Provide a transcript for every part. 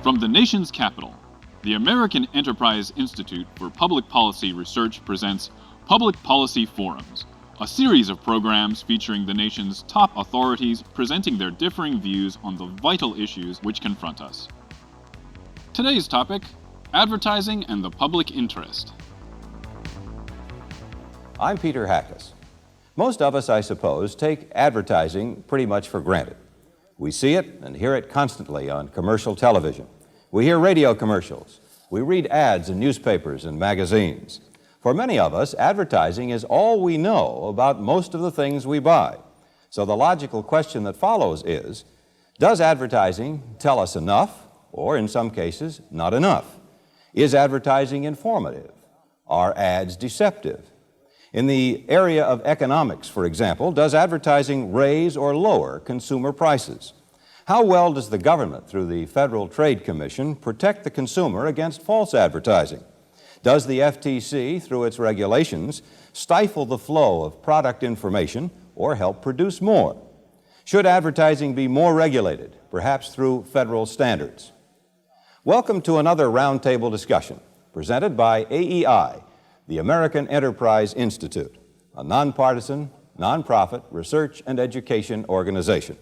From the nation's capital, the American Enterprise Institute for Public Policy Research presents Public Policy Forums, a series of programs featuring the nation's top authorities presenting their differing views on the vital issues which confront us. Today's topic, advertising and the public interest. I'm Peter Hackus. Most of us, I suppose, take advertising pretty much for granted. We see it and hear it constantly on commercial television. We hear radio commercials. We read ads in newspapers and magazines. For many of us, advertising is all we know about most of the things we buy. So the logical question that follows is, does advertising tell us enough, or in some cases, not enough? Is advertising informative? Are ads deceptive? In the area of economics, for example, does advertising raise or lower consumer prices? How well does the government, through the Federal Trade Commission, protect the consumer against false advertising? Does the FTC, through its regulations, stifle the flow of product information or help produce more? Should advertising be more regulated, perhaps through federal standards? Welcome to another roundtable discussion presented by AEI, the American Enterprise Institute, a nonpartisan, nonprofit research and education organization.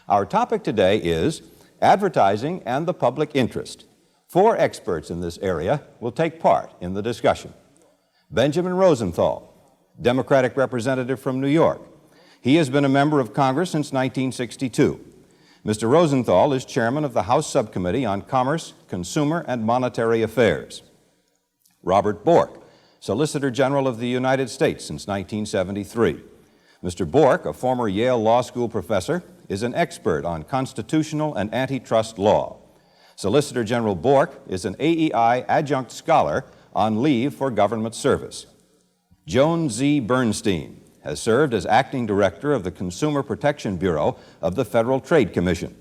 Our topic today is advertising and the public interest. 4 experts in this area will take part in the discussion. Benjamin Rosenthal, Democratic representative from New York. He has been a member of Congress since 1962. Mr. Rosenthal is chairman of the House Subcommittee on Commerce, Consumer, and Monetary Affairs. Robert Bork, Solicitor General of the United States since 1973. Mr. Bork, a former Yale Law School professor, is an expert on constitutional and antitrust law. Solicitor General Bork is an AEI adjunct scholar on leave for government service. Joan Z. Bernstein has served as acting director of the Consumer Protection Bureau of the Federal Trade Commission.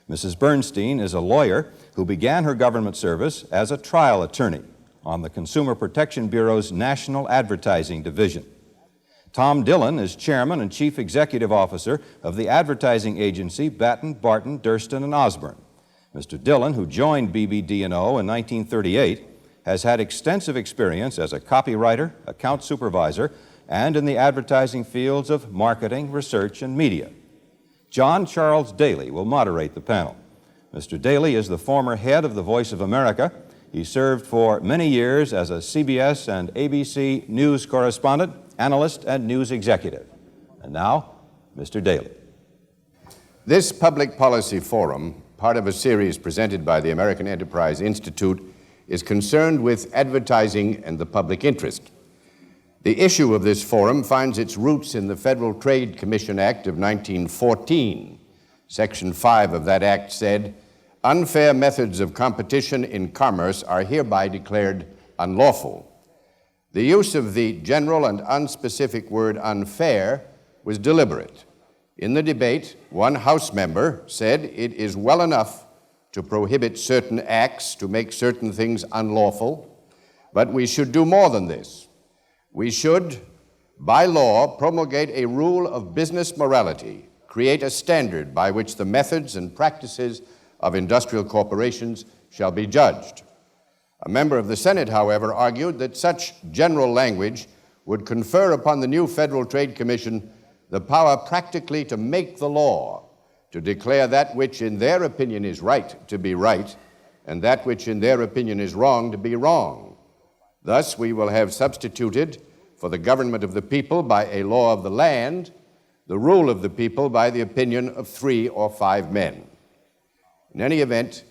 Mrs. Bernstein is a lawyer who began her government service as a trial attorney on the Consumer Protection Bureau's National Advertising Division. Tom Dillon is chairman and chief executive officer of the advertising agency Batten, Barton, Durston, and Osborne. Mr. Dillon, who joined BBD&O in 1938, has had extensive experience as a copywriter, account supervisor, and in the advertising fields of marketing, research, and media. John Charles Daly will moderate the panel. Mr. Daly is the former head of the Voice of America. He served for many years as a CBS and ABC news correspondent, analyst, and news executive. And now, Mr. Daly. This public policy forum, part of a series presented by the American Enterprise Institute, is concerned with advertising and the public interest. The issue of this forum finds its roots in the Federal Trade Commission Act of 1914. Section 5 of that act said, "Unfair methods of competition in commerce are hereby declared unlawful." The use of the general and unspecific word unfair was deliberate. In the debate, one House member said it is well enough to prohibit certain acts, to make certain things unlawful, but we should do more than this. We should, by law, promulgate a rule of business morality, create a standard by which the methods and practices of industrial corporations shall be judged. A member of the Senate, however, argued that such general language would confer upon the new Federal Trade Commission the power practically to make the law, to declare that which in their opinion is right to be right, and that which in their opinion is wrong to be wrong. Thus, we will have substituted for the government of the people by a law of the land, the rule of the people by the opinion of 3 or 5 men. In any event,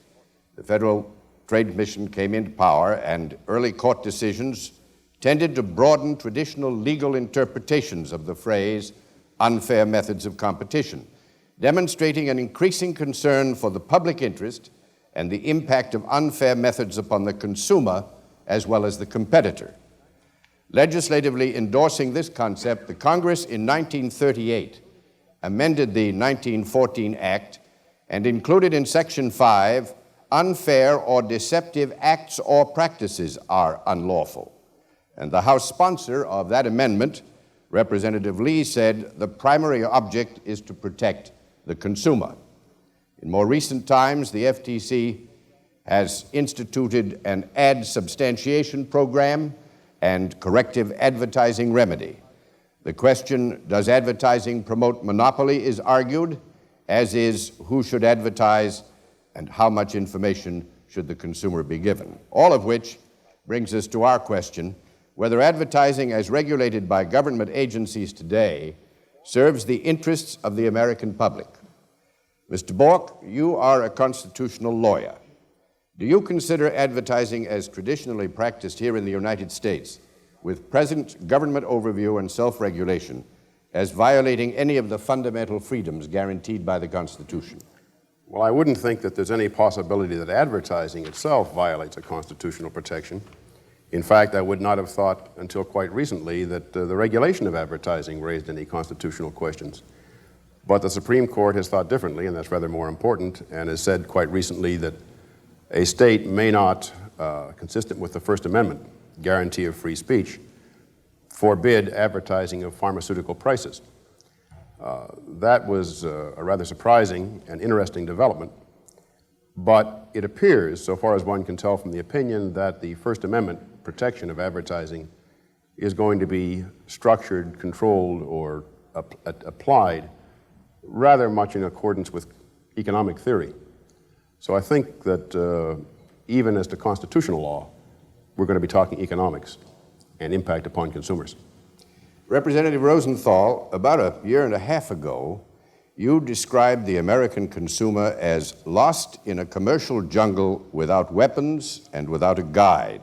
the Federal Trade Commission came into power, and early court decisions tended to broaden traditional legal interpretations of the phrase unfair methods of competition, demonstrating an increasing concern for the public interest and the impact of unfair methods upon the consumer as well as the competitor. Legislatively endorsing this concept, the Congress in 1938 amended the 1914 Act and included in Section 5, unfair or deceptive acts or practices are unlawful. And the House sponsor of that amendment, Representative Lee, said the primary object is to protect the consumer. In more recent times, the FTC has instituted an ad substantiation program and corrective advertising remedy. The question, does advertising promote monopoly, is argued, as is who should advertise and how much information should the consumer be given. All of which brings us to our question, whether advertising as regulated by government agencies today serves the interests of the American public. Mr. Bork, you are a constitutional lawyer. Do you consider advertising as traditionally practiced here in the United States, with present government overview and self-regulation, as violating any of the fundamental freedoms guaranteed by the Constitution? Well, I wouldn't think that there's any possibility that advertising itself violates a constitutional protection. In fact, I would not have thought until quite recently that the regulation of advertising raised any constitutional questions. But the Supreme Court has thought differently, and that's rather more important, and has said quite recently that a state may not, consistent with the First Amendment, guarantee of free speech, forbid advertising of pharmaceutical prices. That was a rather surprising and interesting development, but it appears, so far as one can tell from the opinion, that the First Amendment protection of advertising is going to be structured, controlled, or applied rather much in accordance with economic theory. So I think that even as to constitutional law, we're going to be talking economics and impact upon consumers. Representative Rosenthal, about a year and a half ago, you described the American consumer as lost in a commercial jungle without weapons and without a guide,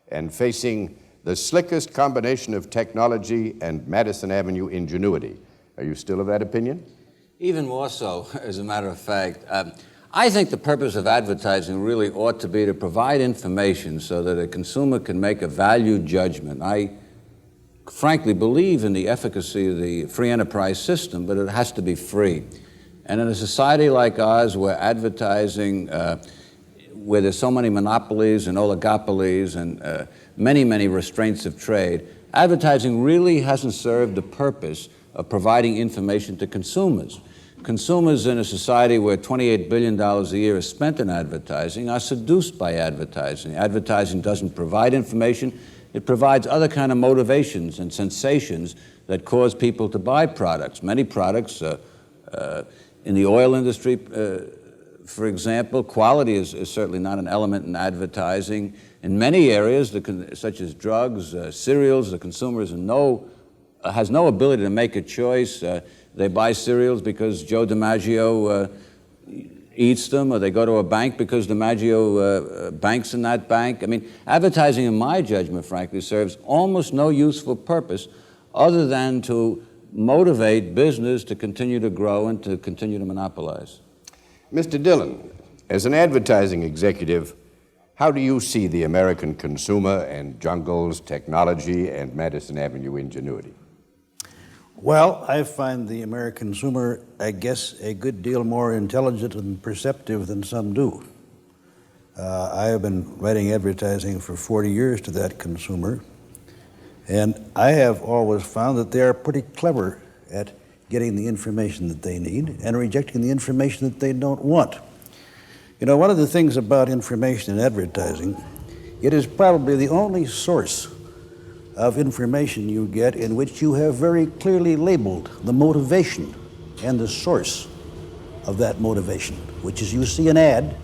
and facing the slickest combination of technology and Madison Avenue ingenuity. Are you still of that opinion? Even more so, as a matter of fact. I think the purpose of advertising really ought to be to provide information so that a consumer can make a value judgment. I frankly believe in the efficacy of the free enterprise system, but it has to be free. And in a society like ours, where advertising, where there's so many monopolies and oligopolies and many restraints of trade, advertising really hasn't served the purpose of providing information to consumers. Consumers in a society where $28 billion a year is spent in advertising are seduced by advertising. Advertising doesn't provide information. It provides other kind of motivations and sensations that cause people to buy products. Many products in the oil industry, for example, quality is certainly not an element in advertising. In many areas, such as drugs, cereals, the consumer has no ability to make a choice. They buy cereals because Joe DiMaggio eats them, or they go to a bank because DiMaggio banks in that bank. I mean, advertising, in my judgment, frankly, serves almost no useful purpose other than to motivate business to continue to grow and to continue to monopolize. Mr. Dillon, as an advertising executive, how do you see the American consumer and jungles, technology, and Madison Avenue ingenuity? Well, I find the American consumer, I guess, a good deal more intelligent and perceptive than some do. I have been writing advertising for 40 years to that consumer, and I have always found that they are pretty clever at getting the information that they need and rejecting the information that they don't want. You know, one of the things about information in advertising, it is probably the only source of information you get in which you have very clearly labeled the motivation and the source of that motivation, which is you see an ad,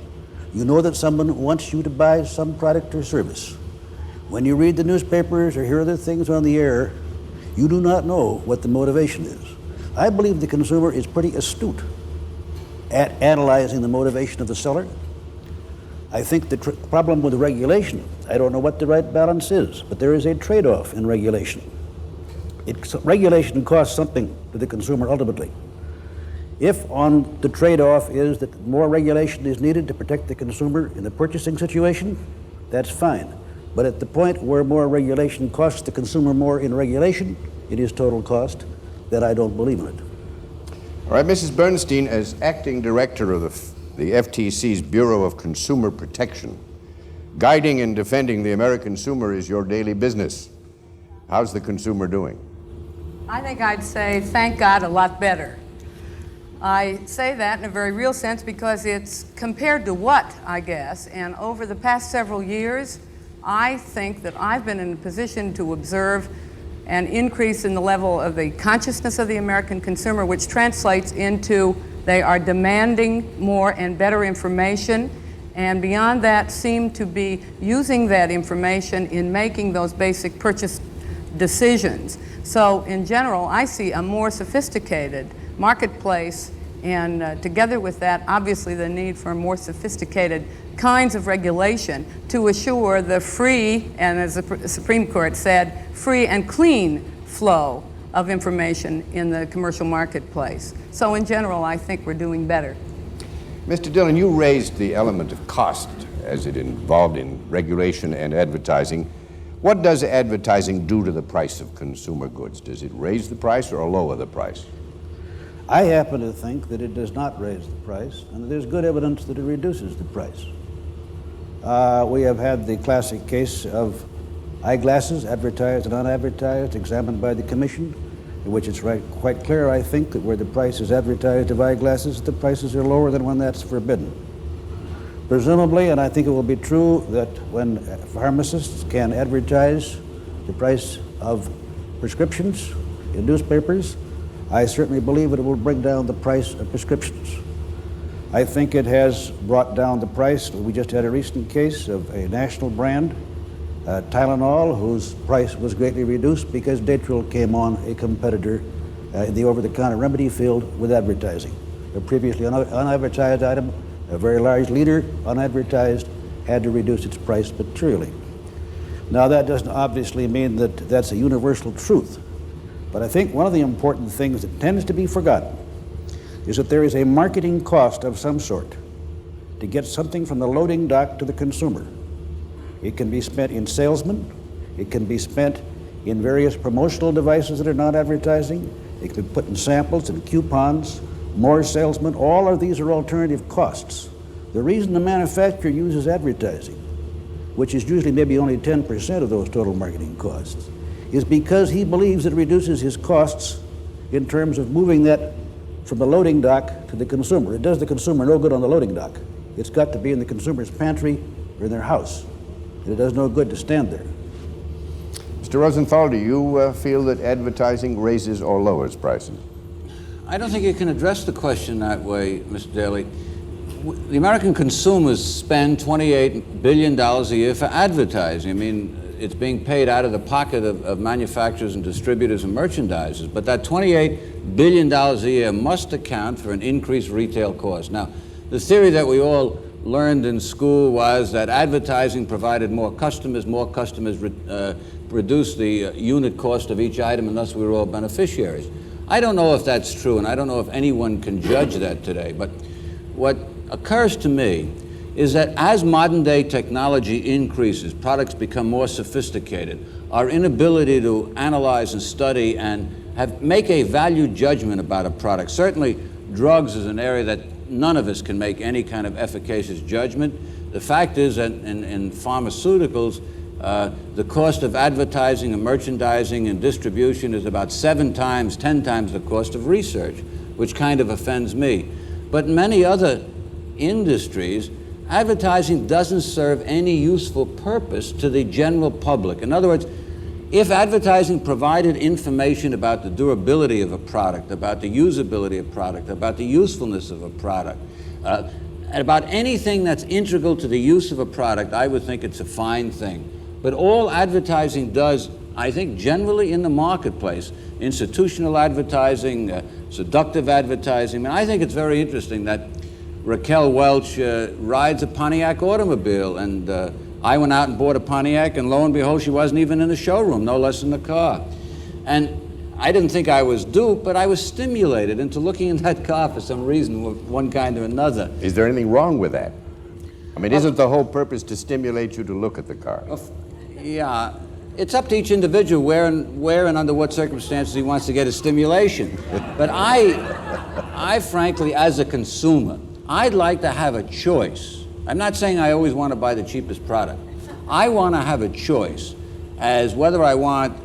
you know that someone wants you to buy some product or service. When you read the newspapers or hear other things on the air, you do not know what the motivation is. I believe the consumer is pretty astute at analyzing the motivation of the seller. I think the problem with regulation, I don't know what the right balance is, but there is a trade-off in regulation. Regulation costs something to the consumer ultimately. If on the trade-off is that more regulation is needed to protect the consumer in the purchasing situation, that's fine. But at the point where more regulation costs the consumer more in regulation, it is total cost, then I don't believe in it. All right, Mrs. Bernstein, as acting director of the FTC's Bureau of Consumer Protection, guiding and defending the American consumer is your daily business. How's the consumer doing? I think I'd say, thank God, a lot better. I say that in a very real sense because it's compared to what, I guess, and over the past several years, I think that I've been in a position to observe an increase in the level of the consciousness of the American consumer, which translates into they are demanding more and better information, and beyond that seem to be using that information in making those basic purchase decisions. So in general, I see a more sophisticated marketplace, and together with that, obviously the need for more sophisticated kinds of regulation to assure the free, and as the Supreme Court said, free and clean flow of information in the commercial marketplace. So in general, I think we're doing better. Mr. Dillon, you raised the element of cost as it involved in regulation and advertising. What does advertising do to the price of consumer goods? Does it raise the price or lower the price? I happen to think that it does not raise the price, and there's good evidence that it reduces the price. We have had the classic case of eyeglasses, advertised and unadvertised, examined by the Commission, in which it's quite clear, I think, that where the price is advertised of eyeglasses, the prices are lower than when that's forbidden. Presumably, and I think it will be true, that when pharmacists can advertise the price of prescriptions in newspapers, I certainly believe it will bring down the price of prescriptions. I think it has brought down the price. We just had a recent case of a national brand, Tylenol, whose price was greatly reduced because Datril came on, a competitor in the over-the-counter remedy field, with advertising. A previously unadvertised item, a very large leader, unadvertised, had to reduce its price materially. Now, that doesn't obviously mean that that's a universal truth, but I think one of the important things that tends to be forgotten is that there is a marketing cost of some sort to get something from the loading dock to the consumer. It can be spent in salesmen, it can be spent in various promotional devices that are not advertising, it can be put in samples and coupons, more salesmen. All of these are alternative costs. The reason the manufacturer uses advertising, which is usually maybe only 10% of those total marketing costs, is because he believes it reduces his costs in terms of moving that from the loading dock to the consumer. It does the consumer no good on the loading dock. It's got to be in the consumer's pantry or in their house. And it does no good to stand there. Mr. Rosenthal, do you feel that advertising raises or lowers prices? I don't think you can address the question that way, Mr. Daly. The American consumers spend $28 billion a year for advertising. I mean, it's being paid out of the pocket of manufacturers and distributors and merchandisers, but that $28 billion a year must account for an increased retail cost. Now, the theory that we all learned in school was that advertising provided more customers reduced the unit cost of each item, and thus we were all beneficiaries. I don't know if that's true, and I don't know if anyone can judge that today, but what occurs to me is that as modern day technology increases, products become more sophisticated, our inability to analyze and study and make a value judgment about a product. Certainly, drugs is an area that none of us can make any kind of efficacious judgment. The fact is that in pharmaceuticals, the cost of advertising and merchandising and distribution is about 7 times, 10 times the cost of research, which kind of offends me. But in many other industries, advertising doesn't serve any useful purpose to the general public. In other words, if advertising provided information about the durability of a product, about the usability of a product, about the usefulness of a product, about anything that's integral to the use of a product, I would think it's a fine thing. But all advertising does, I think, generally in the marketplace, institutional advertising, seductive advertising, I think it's very interesting that Raquel Welch rides a Pontiac automobile, and I went out and bought a Pontiac, and lo and behold, she wasn't even in the showroom, no less in the car. And I didn't think I was duped, but I was stimulated into looking in that car for some reason, one kind or another. Is there anything wrong with that? I mean, isn't the whole purpose to stimulate you to look at the car? Yeah, it's up to each individual where and under what circumstances he wants to get a stimulation. But I frankly, as a consumer, I'd like to have a choice. I'm not saying I always want to buy the cheapest product. I want to have a choice as whether I want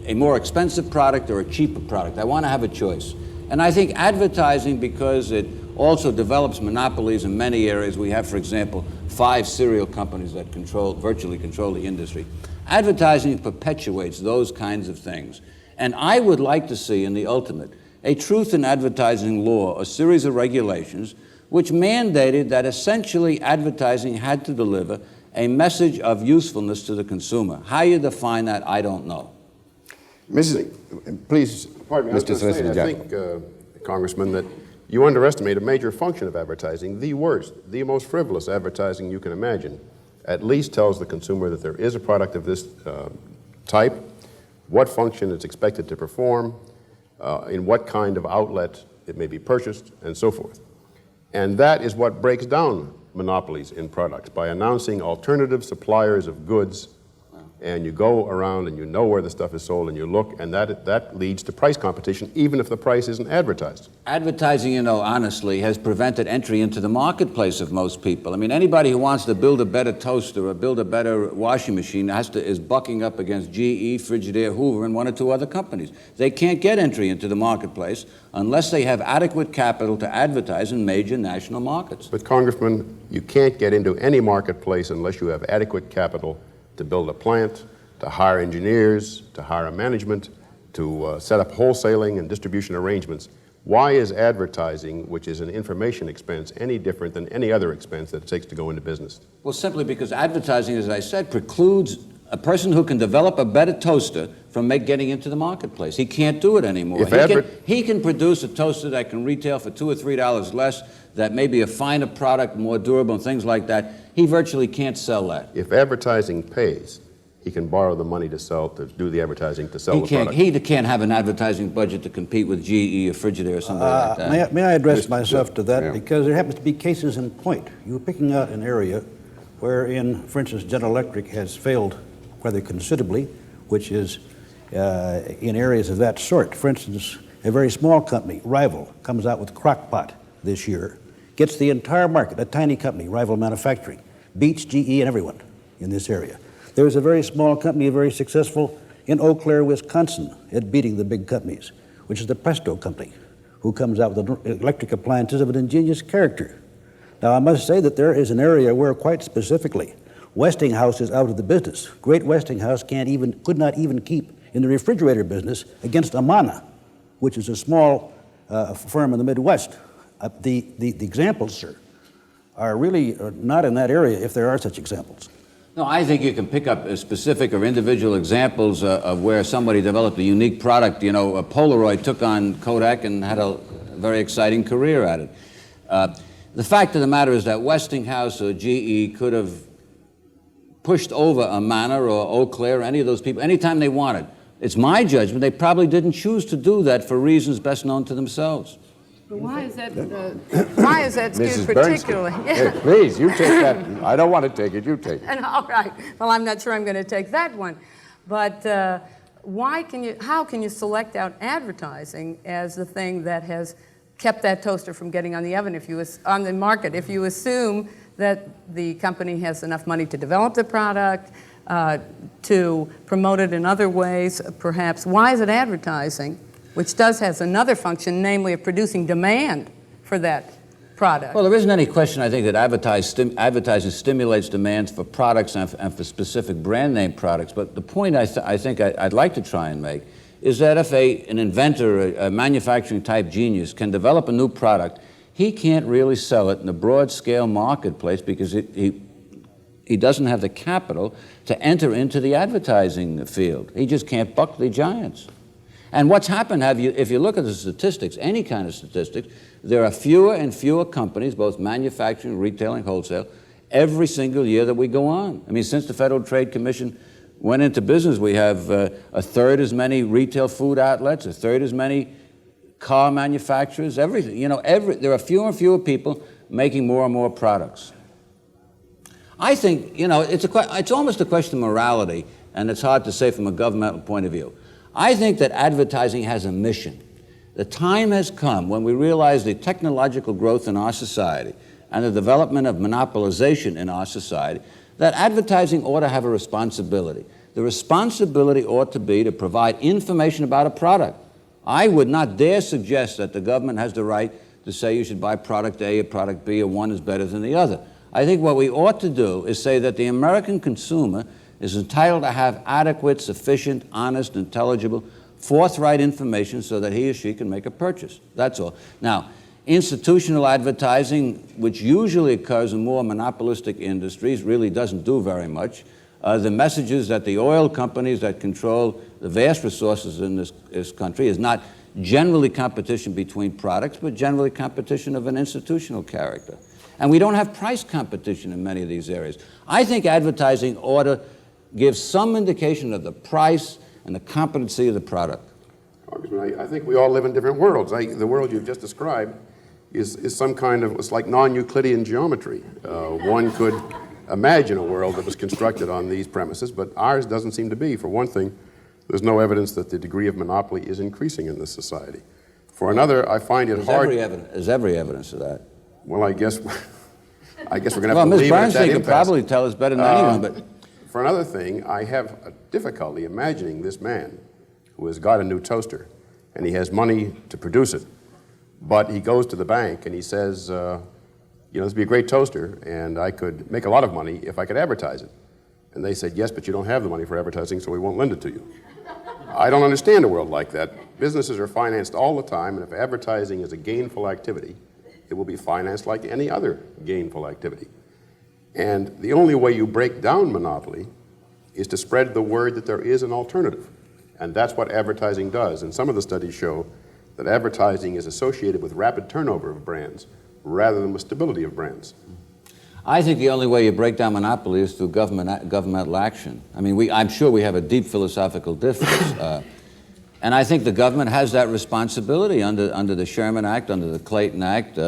a more expensive product or a cheaper product. I want to have a choice. And I think advertising, because it also develops monopolies in many areas. We have, for example, 5 cereal companies that virtually control the industry. Advertising perpetuates those kinds of things. And I would like to see in the ultimate a truth in advertising law, a series of regulations which mandated that essentially advertising had to deliver a message of usefulness to the consumer. How you define that, I don't know. Please, Pardon me, Mr. Solicitor I General. think, Congressman, that you underestimate a major function of advertising. The worst, the most frivolous advertising you can imagine, at least tells the consumer that there is a product of this type, what function it's expected to perform, in what kind of outlet it may be purchased, and so forth. And that is what breaks down monopolies in products, by announcing alternative suppliers of goods, and you go around and you know where the stuff is sold and you look, and that leads to price competition, even if the price isn't advertised. Advertising, you know, honestly, has prevented entry into the marketplace of most people. I mean, anybody who wants to build a better toaster or build a better washing machine is bucking up against GE, Frigidaire, Hoover, and 1 or 2 other companies. They can't get entry into the marketplace unless they have adequate capital to advertise in major national markets. But Congressman, you can't get into any marketplace unless you have adequate capital to build a plant, to hire engineers, to hire a management, to set up wholesaling and distribution arrangements. Why is advertising, which is an information expense, any different than any other expense that it takes to go into business? Well, simply because advertising, as I said, precludes a person who can develop a better toaster from getting into the marketplace. He can't do it anymore. He can produce a toaster that can retail for $2 or $3 less, that may be a finer product, more durable, and things like that. He virtually can't sell that. If advertising pays, he can borrow the money to do the advertising to sell the product. He can't have an advertising budget to compete with GE or Frigidaire or something like that. May I address myself to that? Yeah. Because there happens to be cases in point. You're picking out an area wherein, for instance, General Electric has failed rather considerably, which is in areas of that sort. For instance, a very small company, Rival, comes out with Crock-Pot this year, gets the entire market, a tiny company, Rival Manufacturing, beats GE and everyone in this area. There's a very small company, very successful in Eau Claire, Wisconsin, at beating the big companies, which is the Presto company, who comes out with electric appliances of an ingenious character. Now, I must say that there is an area where, quite specifically, Westinghouse is out of the business. Great Westinghouse could not even keep in the refrigerator business against Amana, which is a small firm in the Midwest. The examples, sir, are really not in that area, if there are such examples. No, I think you can pick up specific or individual examples of where somebody developed a unique product. You know, Polaroid took on Kodak and had a very exciting career at it. The fact of the matter is that Westinghouse or GE could have pushed over Amana or Eau Claire or any of those people anytime they wanted. It's my judgment they probably didn't choose to do that for reasons best known to themselves. But why is that skewed particularly? Yeah. Hey, please, you take that. I don't want to take it. You take it. All right. Well, I'm not sure I'm going to take that one. But how can you select out advertising as the thing that has kept that toaster from getting on the oven on the market? If you assume that the company has enough money to develop the product, to promote it in other ways, perhaps, why is it advertising, which has another function, namely of producing demand for that product? Well, there isn't any question, I think, that advertising stimulates demands for products and for specific brand name products. But the point I think I'd like to try and make is that if an inventor, a manufacturing type genius, can develop a new product, he can't really sell it in a broad scale marketplace because he doesn't have the capital to enter into the advertising field. He just can't buck the giants. And what's happened, if you look at the statistics, any kind of statistics, there are fewer and fewer companies, both manufacturing, retailing, wholesale, every single year that we go on. I mean, since the Federal Trade Commission went into business, we have a third as many retail food outlets, a third as many car manufacturers, everything. You know, there are fewer and fewer people making more and more products. I think, you know, it's almost a question of morality, and it's hard to say from a governmental point of view. I think that advertising has a mission. The time has come when we realize the technological growth in our society and the development of monopolization in our society, that advertising ought to have a responsibility. The responsibility ought to be to provide information about a product, I would not dare suggest that the government has the right to say you should buy product A or product B, or one is better than the other. I think what we ought to do is say that the American consumer is entitled to have adequate, sufficient, honest, intelligible, forthright information so that he or she can make a purchase. That's all. Now, institutional advertising, which usually occurs in more monopolistic industries, really doesn't do very much. The messages that the oil companies that control the vast resources in this country is not generally competition between products, but generally competition of an institutional character. And we don't have price competition in many of these areas. I think advertising ought to give some indication of the price and the competency of the product. Congressman, I think we all live in different worlds. The world you've just described is some kind of, it's like non-Euclidean geometry. One could imagine a world that was constructed on these premises, but ours doesn't seem to be. For one thing, there's no evidence that the degree of monopoly is increasing in this society. For another, I find it hard. There's every evidence of that. Well, I guess we're going to have to Well, leave Ms. it at that Bernstein could impasse. probably tell us better than anyone, but For another thing, I have a difficulty imagining this man who has got a new toaster and he has money to produce it, but he goes to the bank and he says, this would be a great toaster and I could make a lot of money if I could advertise it. And they said, yes, but you don't have the money for advertising, so we won't lend it to you. I don't understand a world like that. Businesses are financed all the time, and if advertising is a gainful activity, it will be financed like any other gainful activity. And the only way you break down monopoly is to spread the word that there is an alternative. And that's what advertising does. And some of the studies show that advertising is associated with rapid turnover of brands rather than with stability of brands. I think the only way you break down monopoly is through governmental action. I mean, I'm sure we have a deep philosophical difference. And I think the government has that responsibility under the Sherman Act, under the Clayton Act.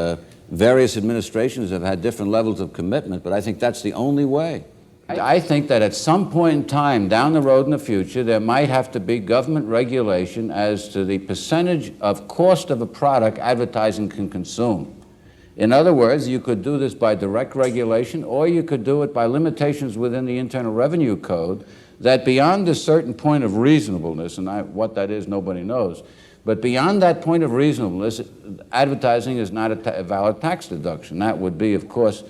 Various administrations have had different levels of commitment, but I think that's the only way. I think that at some point in time down the road in the future, there might have to be government regulation as to the percentage of cost of a product advertising can consume. In other words, you could do this by direct regulation, or you could do it by limitations within the Internal Revenue Code that beyond a certain point of reasonableness, and what that is nobody knows, but beyond that point of reasonableness, advertising is not a valid tax deduction. That would be, of course,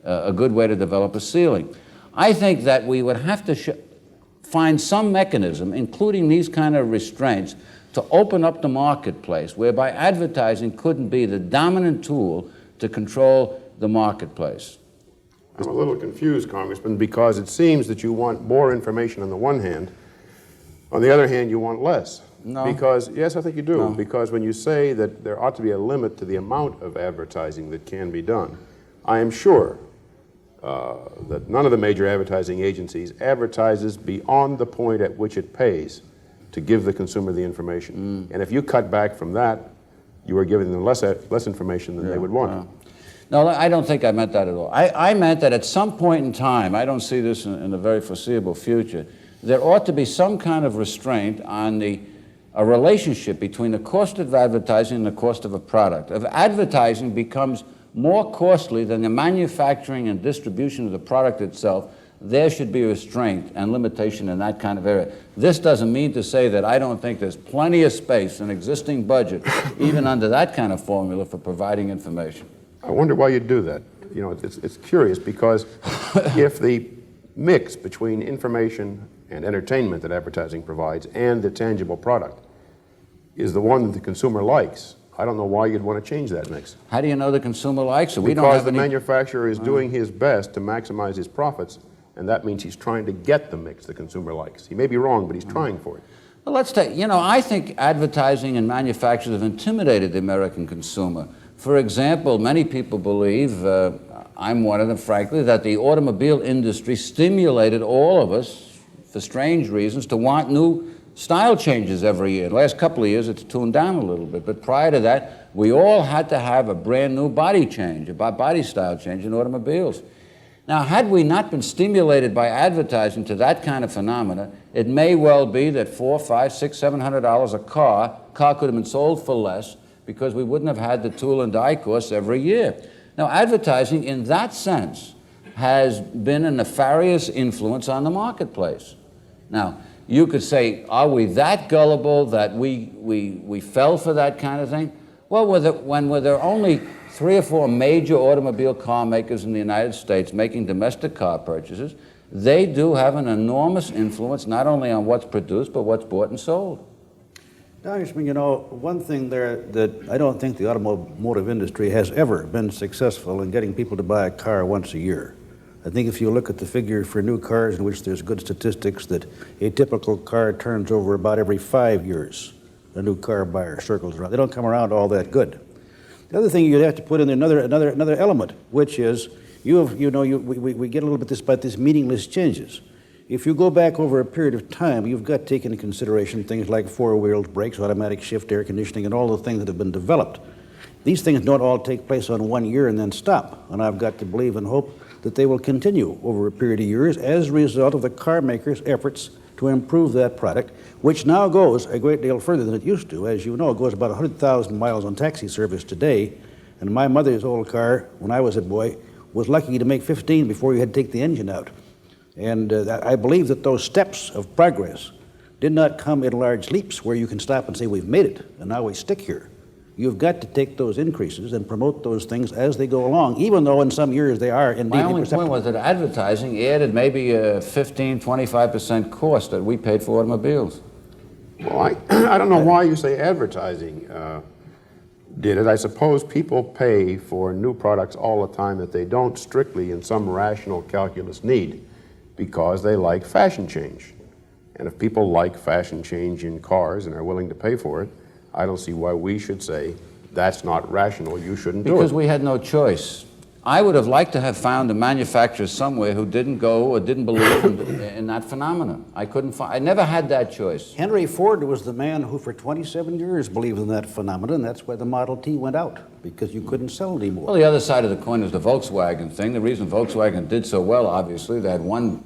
a good way to develop a ceiling. I think that we would have to find some mechanism, including these kind of restraints, to open up the marketplace, whereby advertising couldn't be the dominant tool to control the marketplace. I'm a little confused, Congressman, because it seems that you want more information on the one hand. On the other hand, you want less. No. Because, yes, I think you do. No. Because when you say that there ought to be a limit to the amount of advertising that can be done, I am sure that none of the major advertising agencies advertises beyond the point at which it pays to give the consumer the information. And if you cut back from that, you are giving them less information than they would want. No, I don't think I meant that at all. I meant that at some point in time, I don't see this in the very foreseeable future, there ought to be some kind of restraint on a relationship between the cost of advertising and the cost of a product. If advertising becomes more costly than the manufacturing and distribution of the product itself, there should be restraint and limitation in that kind of area. This doesn't mean to say that I don't think there's plenty of space in existing budget, even under that kind of formula, for providing information. I wonder why you do that. You know, it's curious because if the mix between information and entertainment that advertising provides and the tangible product is the one that the consumer likes, I don't know why you'd want to change that mix. How do you know the consumer likes it? We don't Because have the any... manufacturer is doing his best to maximize his profits, and that means he's trying to get the mix the consumer likes. He may be wrong, but he's trying for it. Well, let's take, I think advertising and manufacturers have intimidated the American consumer. For example, many people believe, I'm one of them, frankly, that the automobile industry stimulated all of us, for strange reasons, to want new style changes every year. The last couple of years, it's tuned down a little bit, but prior to that, we all had to have a brand new body change, a body style change in automobiles. Now, had we not been stimulated by advertising to that kind of phenomena, it may well be that $400, $500, $600, $700 a car could have been sold for less because we wouldn't have had the tool and die costs every year. Now, advertising in that sense has been a nefarious influence on the marketplace. Now, you could say, are we that gullible that we fell for that kind of thing? Well, when there are only 3 or 4 major automobile car makers in the United States making domestic car purchases, they do have an enormous influence not only on what's produced, but what's bought and sold. Congressman, you know, one thing there that I don't think the automotive industry has ever been successful in getting people to buy a car once a year. I think if you look at the figure for new cars, in which there's good statistics that a typical car turns over about every 5 years, a new car buyer circles around. They don't come around all that good. The other thing you'd have to put in another element, which is we get a little bit about these meaningless changes. If you go back over a period of time, you've got to take into consideration things like 4-wheeled brakes, automatic shift air conditioning, and all the things that have been developed. These things don't all take place on 1 year and then stop, and I've got to believe and hope that they will continue over a period of years as a result of the car makers' efforts to improve that product, which now goes a great deal further than it used to. As you know, it goes about 100,000 miles on taxi service today, and my mother's old car, when I was a boy, was lucky to make 15 before you had to take the engine out. And I believe that those steps of progress did not come in large leaps where you can stop and say, we've made it, and now we stick here. You've got to take those increases and promote those things as they go along, even though in some years they are indeed My only imperceptible. point was that advertising added maybe a 15, 25% cost that we paid for automobiles. Well, I don't know why you say advertising did it. I suppose people pay for new products all the time that they don't strictly in some rational calculus need because they like fashion change. And if people like fashion change in cars and are willing to pay for it, I don't see why we should say that's not rational, you shouldn't do it. Because we had no choice. I would have liked to have found a manufacturer somewhere who didn't go or didn't believe in that phenomenon. I never had that choice. Henry Ford was the man who for 27 years believed in that phenomenon. That's why the Model T went out, because you couldn't sell anymore. Well, the other side of the coin is the Volkswagen thing. The reason Volkswagen did so well, obviously, they had one,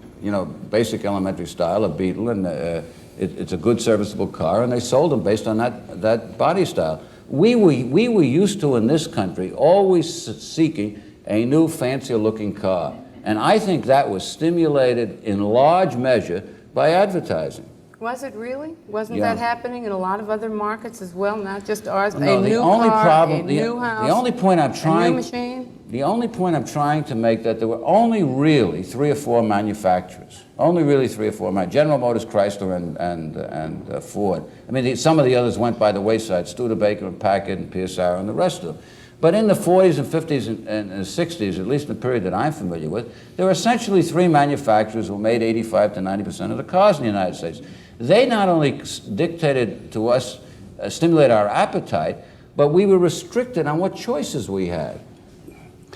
basic elementary style, a Beetle, and it's a good serviceable car, and they sold them based on that body style. We were used to, in this country, always seeking a new, fancier-looking car. And I think that was stimulated in large measure by advertising. Was it really? Wasn't Yeah. that happening in a lot of other markets as well, not just ours? No, a the new only car, problem, a new house, the only point I'm a trying, new machine? The only point I'm trying to make that there were only really 3 or 4 manufacturers. Only really 3 or 4. General Motors, Chrysler, and Ford. I mean, some of the others went by the wayside: Studebaker and Packard and Pierce Arrow and the rest of them. But in the 40s and 50s and 60s, at least in the period that I'm familiar with, there were essentially 3 manufacturers who made 85 to 90% of the cars in the United States. They not only dictated to us, stimulated our appetite, but we were restricted on what choices we had.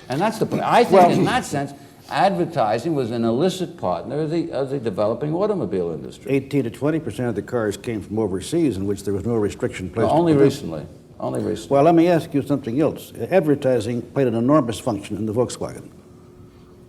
And that's the point. I think in that sense, advertising was an illicit partner of the developing automobile industry. 18 to 20% of the cars came from overseas, in which there was no restriction placed. Well, only recently. Only recently. Well, let me ask you something else. Advertising played an enormous function in the Volkswagen.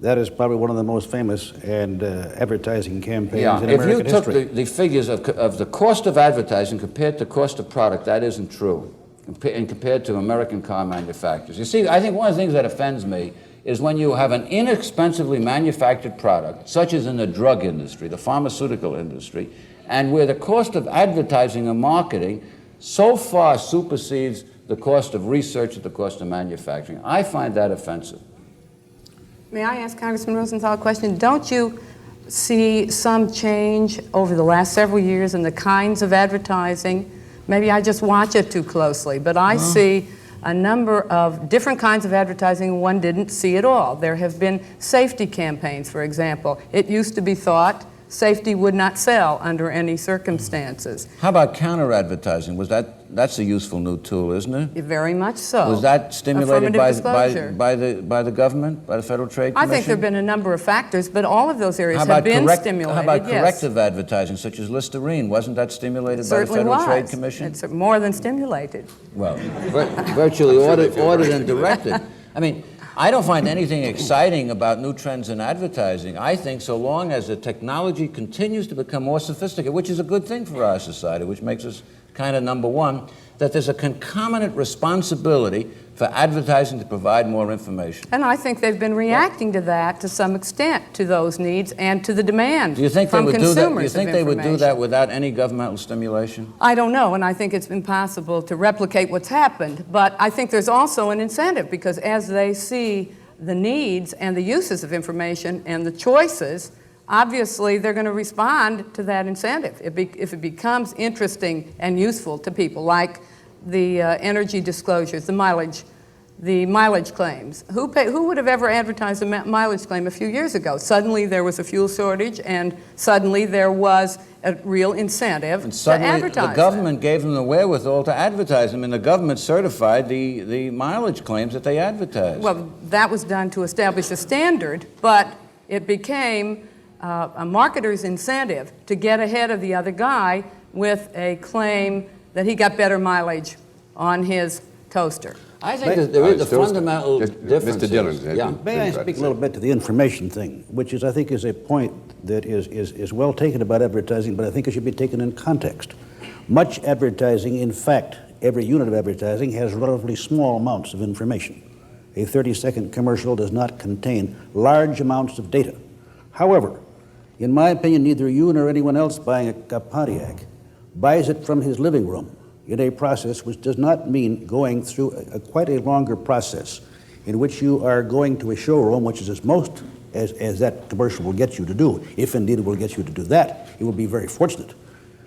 That is probably one of the most famous advertising campaigns in American history. If you took the figures of the cost of advertising compared to cost of product, that isn't true, and compared to American car manufacturers. You see, I think one of the things that offends me is when you have an inexpensively manufactured product, such as in the drug industry, the pharmaceutical industry, and where the cost of advertising and marketing so far supersedes the cost of research and the cost of manufacturing. I find that offensive. May I ask Congressman Rosenthal a question? Don't you see some change over the last several years in the kinds of advertising? Maybe I just watch it too closely, but I see a number of different kinds of advertising one didn't see at all. There have been safety campaigns, for example. It used to be thought safety would not sell under any circumstances. How about counter-advertising? That's a useful new tool, isn't it? Very much so. Was that stimulated by the government, by the Federal Trade Commission? I think there have been a number of factors, but all of those areas have been stimulated. How about yes. corrective advertising, such as Listerine? Wasn't that stimulated by the Federal Trade Commission? It's more than stimulated. Well, virtually ordered and directed. I mean, I don't find anything exciting about new trends in advertising. I think so long as the technology continues to become more sophisticated, which is a good thing for our society, which makes us kind of number one, that there's a concomitant responsibility for advertising to provide more information. And I think they've been reacting to that to some extent, to those needs and to the demand Do you think they from would do consumers that? Do you think of they would do that information. without any governmental stimulation? I don't know, and I think it's impossible to replicate what's happened. But I think there's also an incentive, because as they see the needs and the uses of information and the choices, obviously they're going to respond to that incentive. If it becomes interesting and useful to people, like the energy disclosures, the mileage claims. Who would have ever advertised a mileage claim a few years ago? Suddenly there was a fuel shortage, and suddenly there was a real incentive And to suddenly advertise the government gave them the wherewithal to advertise them, and the government certified the mileage claims that they advertised. Well, that was done to establish a standard, but it became a marketer's incentive to get ahead of the other guy with a claim that he got better mileage on his toaster. I think that there is a fundamental difference. Mr. Dillon. Yeah. May I speak a little bit to the information thing, which is, I think, is a point that is well taken about advertising, but I think it should be taken in context. Much advertising, in fact, every unit of advertising has relatively small amounts of information. A 30-second commercial does not contain large amounts of data. However, in my opinion, neither you nor anyone else buying a Pontiac buys it from his living room in a process which does not mean going through quite a longer process in which you are going to a showroom, which is as that commercial will get you to do. If indeed it will get you to do that, it will be very fortunate.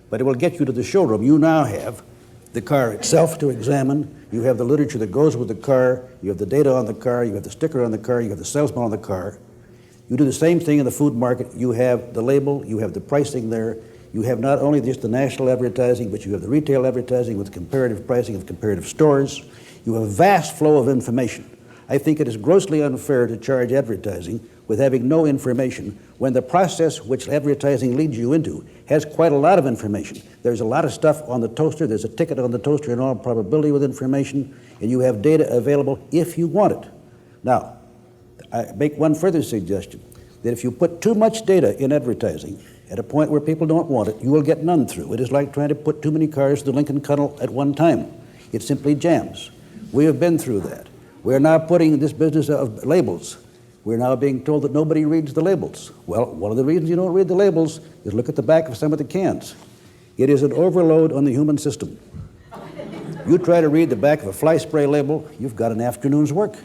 But it will get you to the showroom. You now have the car itself to examine. You have the literature that goes with the car. You have the data on the car. You have the sticker on the car. You have the salesman on the car. You do the same thing in the food market. You have the label. You have the pricing there. You have not only just the national advertising, but you have the retail advertising with comparative pricing of comparative stores. You have a vast flow of information. I think it is grossly unfair to charge advertising with having no information when the process which advertising leads you into has quite a lot of information. There's a lot of stuff on the toaster. There's a ticket on the toaster in all probability with information, and you have data available if you want it. Now, I make one further suggestion, that if you put too much data in advertising at a point where people don't want it, you will get none through. It is like trying to put too many cars through the Lincoln Tunnel at one time. It simply jams. We have been through that. We are now putting this business of labels. We're now being told that nobody reads the labels. Well, one of the reasons you don't read the labels is look at the back of some of the cans. It is an overload on the human system. You try to read the back of a fly spray label, you've got an afternoon's work.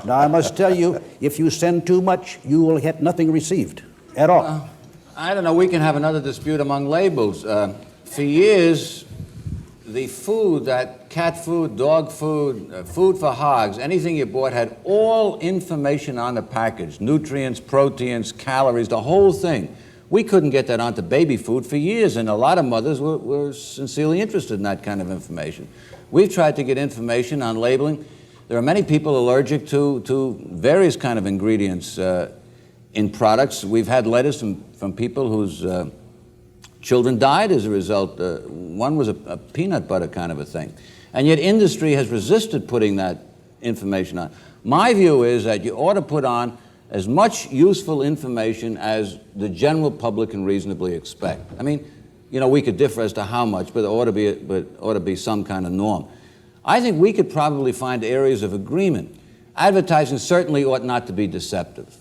Now, I must tell you, if you send too much, you will get nothing received at all. I don't know, we can have another dispute among labels. For years, the food, that cat food, dog food, food for hogs, anything you bought had all information on the package, nutrients, proteins, calories, the whole thing. We couldn't get that onto baby food for years, and a lot of mothers were sincerely interested in that kind of information. We've tried to get information on labeling. There are many people allergic to various kind of ingredients in products. We've had letters from people whose children died as a result. One was a peanut butter kind of a thing. And yet industry has resisted putting that information on. My view is that you ought to put on as much useful information as the general public can reasonably expect. I mean, you know, we could differ as to how much, but there ought to be some kind of norm. I think we could probably find areas of agreement. Advertising certainly ought not to be deceptive.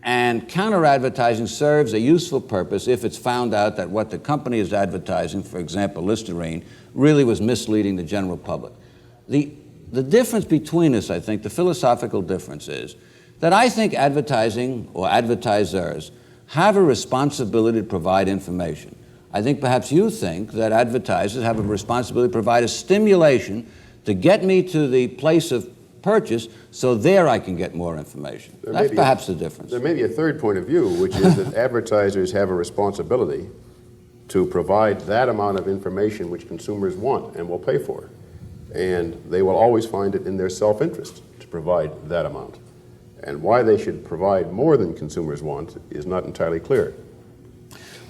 And counter-advertising serves a useful purpose if it's found out that what the company is advertising, for example, Listerine, really was misleading the general public. The difference between us, I think, the philosophical difference is that I think advertising or advertisers have a responsibility to provide information. I think perhaps you think that advertisers have a responsibility to provide a stimulation to get me to the place of purchase, so there I can get more information. That's perhaps the difference. There may be a third point of view, which is that advertisers have a responsibility to provide that amount of information which consumers want and will pay for. And they will always find it in their self-interest to provide that amount. And why they should provide more than consumers want is not entirely clear.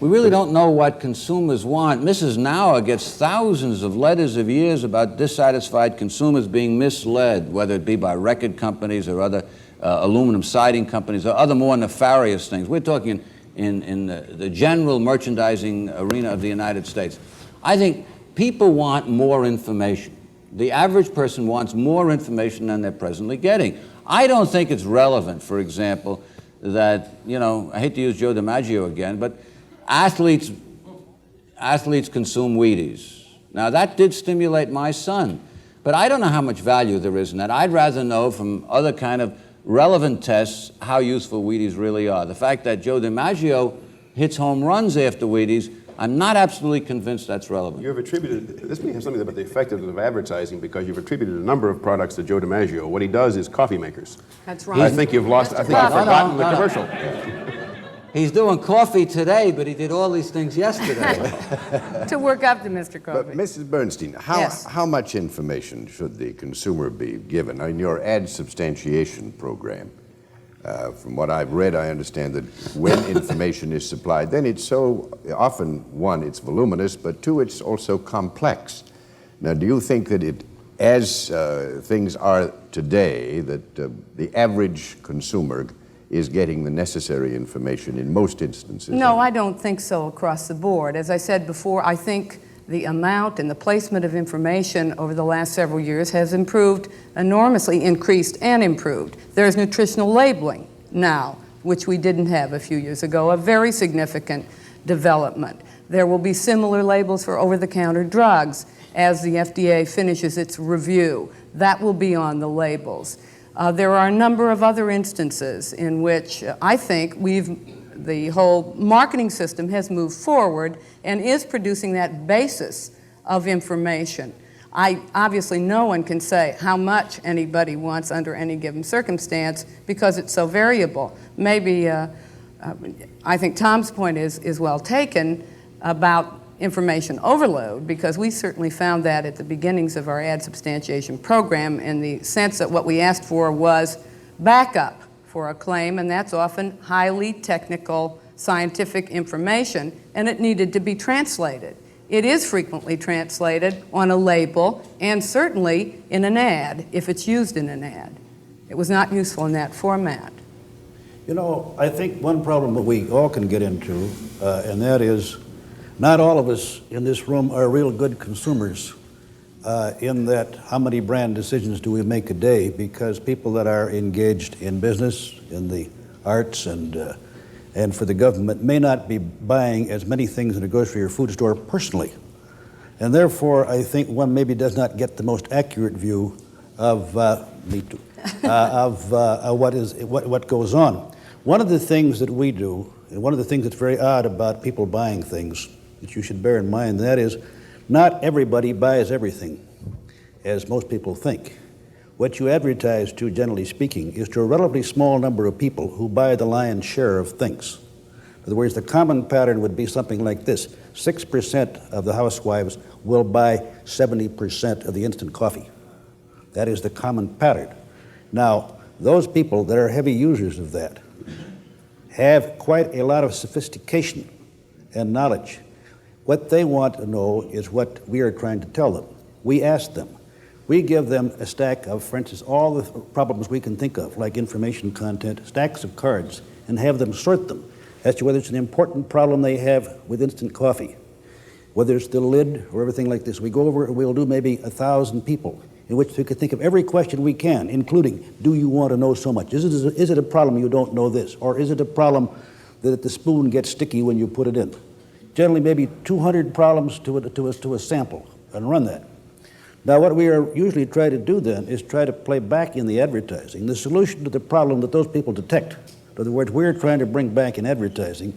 We really don't know what consumers want. Mrs. Nauer gets thousands of letters of years about dissatisfied consumers being misled, whether it be by record companies or other aluminum siding companies or other more nefarious things. We're talking in the general merchandising arena of the United States. I think people want more information. The average person wants more information than they're presently getting. I don't think it's relevant, for example, that, I hate to use Joe DiMaggio again, but athletes consume Wheaties. Now, that did stimulate my son, but I don't know how much value there is in that. I'd rather know from other kind of relevant tests how useful Wheaties really are. The fact that Joe DiMaggio hits home runs after Wheaties, I'm not absolutely convinced that's relevant. You have attributed, this may have something about the effectiveness of advertising, because you've attributed a number of products to Joe DiMaggio. What he does is coffee makers. That's right. I think you've forgotten the commercial. He's doing coffee today, but he did all these things yesterday. To work up to Mr. Coffee. But Mrs. Bernstein, how much information should the consumer be given? In your ad substantiation program, from what I've read, I understand that when information is supplied, then it's so often, one, it's voluminous, but two, it's also complex. Now, do you think that as things are today, that the average consumer is getting the necessary information in most instances? No, I don't think so across the board. As I said before, I think the amount and the placement of information over the last several years has improved enormously, increased and improved. There's nutritional labeling now, which we didn't have a few years ago, a very significant development. There will be similar labels for over-the-counter drugs as the FDA finishes its review. That will be on the labels. There are a number of other instances in which I think the whole marketing system has moved forward and is producing that basis of information. Obviously, no one can say how much anybody wants under any given circumstance because it's so variable. Maybe, I think Tom's point is well taken about information overload, because we certainly found that at the beginnings of our ad substantiation program, in the sense that what we asked for was backup for a claim, and that's often highly technical scientific information, and it needed to be translated. It is frequently translated on a label and certainly in an ad, if it's used in an ad. It was not useful in that format. I think one problem that we all can get into, and that is not all of us in this room are real good consumers, in that how many brand decisions do we make a day, because people that are engaged in business, in the arts, and for the government may not be buying as many things in a grocery or food store personally. And therefore, I think one maybe does not get the most accurate view of, what goes on. One of the things that we do, and one of the things that's very odd about people buying things that you should bear in mind, that is, not everybody buys everything, as most people think. What you advertise to, generally speaking, is to a relatively small number of people who buy the lion's share of things. In other words, the common pattern would be something like this: 6% of the housewives will buy 70% of the instant coffee. That is the common pattern. Now, those people that are heavy users of that have quite a lot of sophistication and knowledge. What they want to know is what we are trying to tell them. We ask them. We give them a stack of, for instance, all the problems we can think of, like information content, stacks of cards, and have them sort them as to whether it's an important problem they have with instant coffee, whether it's the lid or everything like this. We go over and we'll do maybe 1,000 people in which we could think of every question we can, including, do you want to know so much? Is it a problem you don't know this? Or is it a problem that the spoon gets sticky when you put it in? Generally, maybe 200 problems to a sample, and run that. Now, what we are usually trying to do then is try to play back in the advertising the solution to the problem that those people detect. In other words, we're trying to bring back in advertising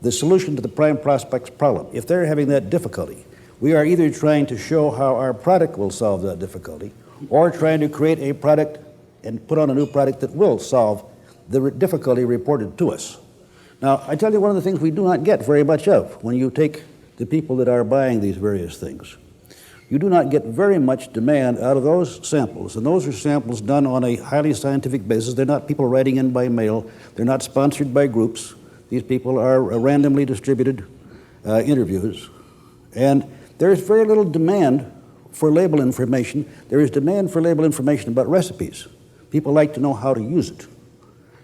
the solution to the prime prospect's problem. If they're having that difficulty, we are either trying to show how our product will solve that difficulty, or trying to create a product and put on a new product that will solve the difficulty reported to us. Now, I tell you one of the things we do not get very much of when you take the people that are buying these various things. You do not get very much demand out of those samples, and those are samples done on a highly scientific basis. They're not people writing in by mail. They're not sponsored by groups. These people are randomly distributed interviews. And there is very little demand for label information. There is demand for label information about recipes. People like to know how to use it.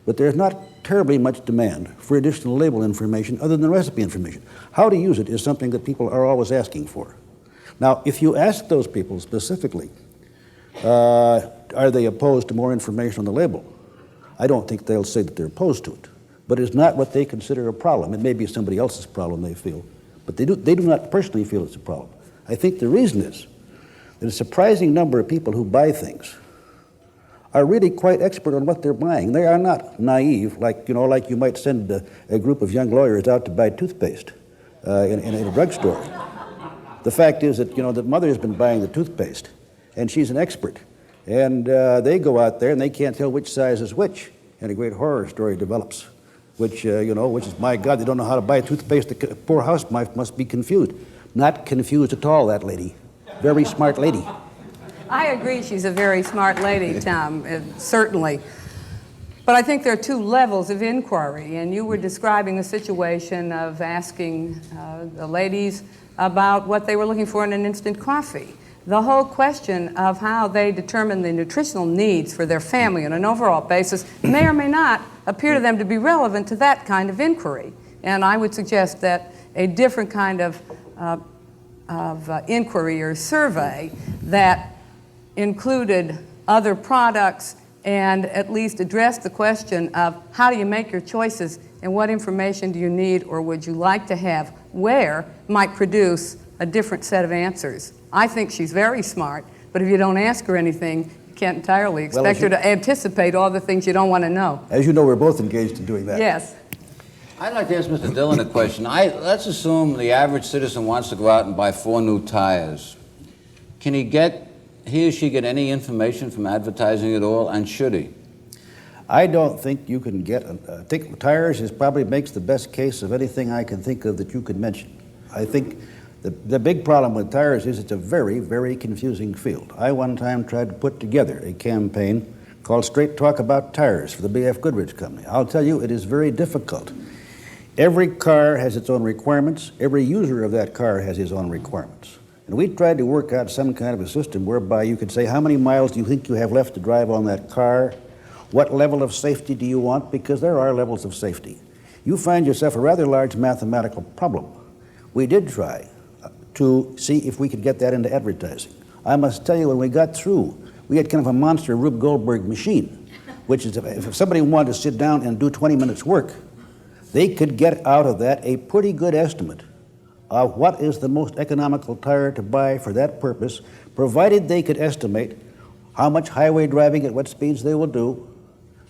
But there's not terribly much demand for additional label information other than recipe information. How to use it is something that people are always asking for. Now, if you ask those people specifically, are they opposed to more information on the label? I don't think they'll say that they're opposed to it. But it's not what they consider a problem. It may be somebody else's problem, they feel. But they do not personally feel it's a problem. I think the reason is that a surprising number of people who buy things are really quite expert on what they're buying. They are not naive, like you might send a group of young lawyers out to buy toothpaste in a drugstore. The fact is that, the mother has been buying the toothpaste, and she's an expert. And they go out there, and they can't tell which size is which. And a great horror story develops, which is, my God, they don't know how to buy toothpaste. The poor housewife must be confused. Not confused at all, that lady. Very smart lady. I agree she's a very smart lady, Tom, certainly. But I think there are two levels of inquiry, and you were describing a situation of asking the ladies about what they were looking for in an instant coffee. The whole question of how they determine the nutritional needs for their family on an overall basis may or may not appear to them to be relevant to that kind of inquiry. And I would suggest that a different kind of inquiry or survey that included other products and at least addressed the question of how do you make your choices and what information do you need or would you like to have where might produce a different set of answers. I think she's very smart, but if you don't ask her anything, you can't entirely expect her to anticipate all the things you don't want to know. As you know, we're both engaged in doing that. Yes. I'd like to ask Mr. Dillon a question. Let's assume the average citizen wants to go out and buy 4 new tires. Can he or she get any information from advertising at all, and should he? I don't think you can get, I think tires probably makes the best case of anything I can think of that you could mention. I think the big problem with tires is it's a very, very confusing field. I one time tried to put together a campaign called Straight Talk About Tires for the B.F. Goodrich Company. I'll tell you, it is very difficult. Every car has its own requirements. Every user of that car has his own requirements. And we tried to work out some kind of a system whereby you could say, how many miles do you think you have left to drive on that car? What level of safety do you want? Because there are levels of safety. You find yourself a rather large mathematical problem. We did try to see if we could get that into advertising. I must tell you, when we got through, we had kind of a monster Rube Goldberg machine, which is if somebody wanted to sit down and do 20 minutes work, they could get out of that a pretty good estimate of what is the most economical tire to buy for that purpose, provided they could estimate how much highway driving at what speeds they will do,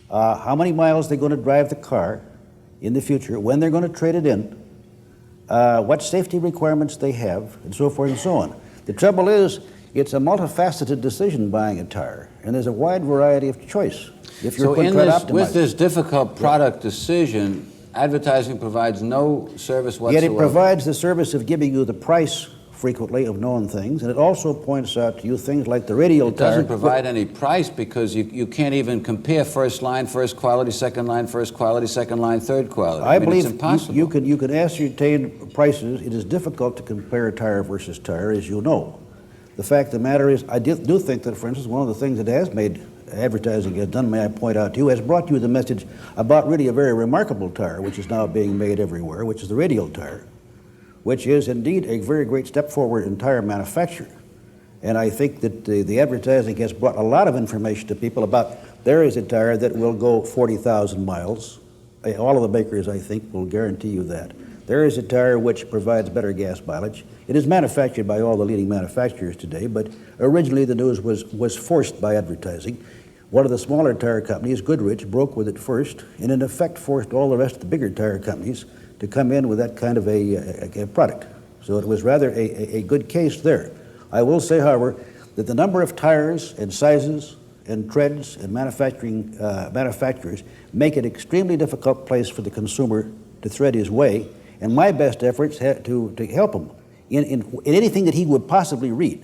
how many miles they're going to drive the car in the future, when they're going to trade it in, what safety requirements they have, and so forth and so on. The trouble is, it's a multifaceted decision buying a tire, and there's a wide variety of choice. If you're with this difficult product decision, advertising provides no service whatsoever. Yet it provides the service of giving you the price frequently of known things, and it also points out to you things like the radial tire. It doesn't provide any price because you can't even compare first line, first quality, second line, first quality, second line, third quality. I believe it's impossible. You can ascertain prices. It is difficult to compare tire versus tire, as you know. The fact of the matter is, I do think that, for instance, one of the things that has made advertising has done, may I point out to you, has brought you the message about really a very remarkable tire, which is now being made everywhere, which is the radial tire, which is indeed a very great step forward in tire manufacture. And I think that the advertising has brought a lot of information to people about there is a tire that will go 40,000 miles. All of the makers, I think, will guarantee you that. There is a tire which provides better gas mileage. It is manufactured by all the leading manufacturers today, but originally the news was forced by advertising. One of the smaller tire companies, Goodrich, broke with it first, and in effect forced all the rest of the bigger tire companies to come in with that kind of a product. So it was rather a good case there. I will say, however, that the number of tires and sizes and treads and manufacturers make it an extremely difficult place for the consumer to thread his way, and my best efforts to help him in anything that he would possibly read.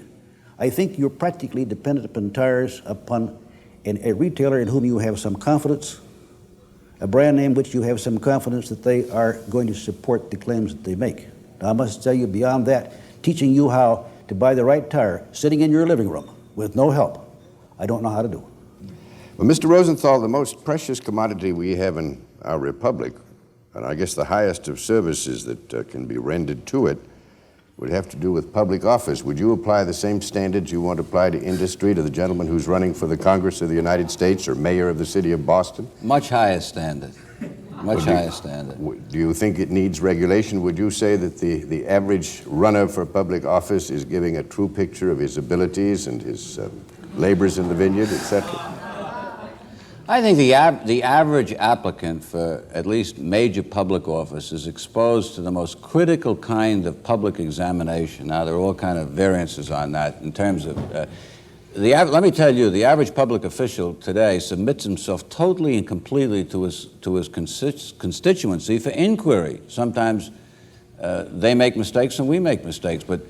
I think you're practically dependent upon tires, upon a retailer in whom you have some confidence, a brand name which you have some confidence that they are going to support the claims that they make. Now, I must tell you, beyond that, teaching you how to buy the right tire, sitting in your living room with no help, I don't know how to do. Well, Mr. Rosenthal, the most precious commodity we have in our republic, and I guess the highest of services that can be rendered to it, would have to do with public office. Would you apply the same standards you want to apply to industry to the gentleman who's running for the Congress of the United States or mayor of the city of Boston? Much higher standard. Much higher standard. Do you think it needs regulation? Would you say that the average runner for public office is giving a true picture of his abilities and his labors in the vineyard, etc.? I think the average applicant for at least major public office is exposed to the most critical kind of public examination. Now, there are all kind of variances on that in terms of, let me tell you, the average public official today submits himself totally and completely to his constituency for inquiry. Sometimes they make mistakes and we make mistakes, but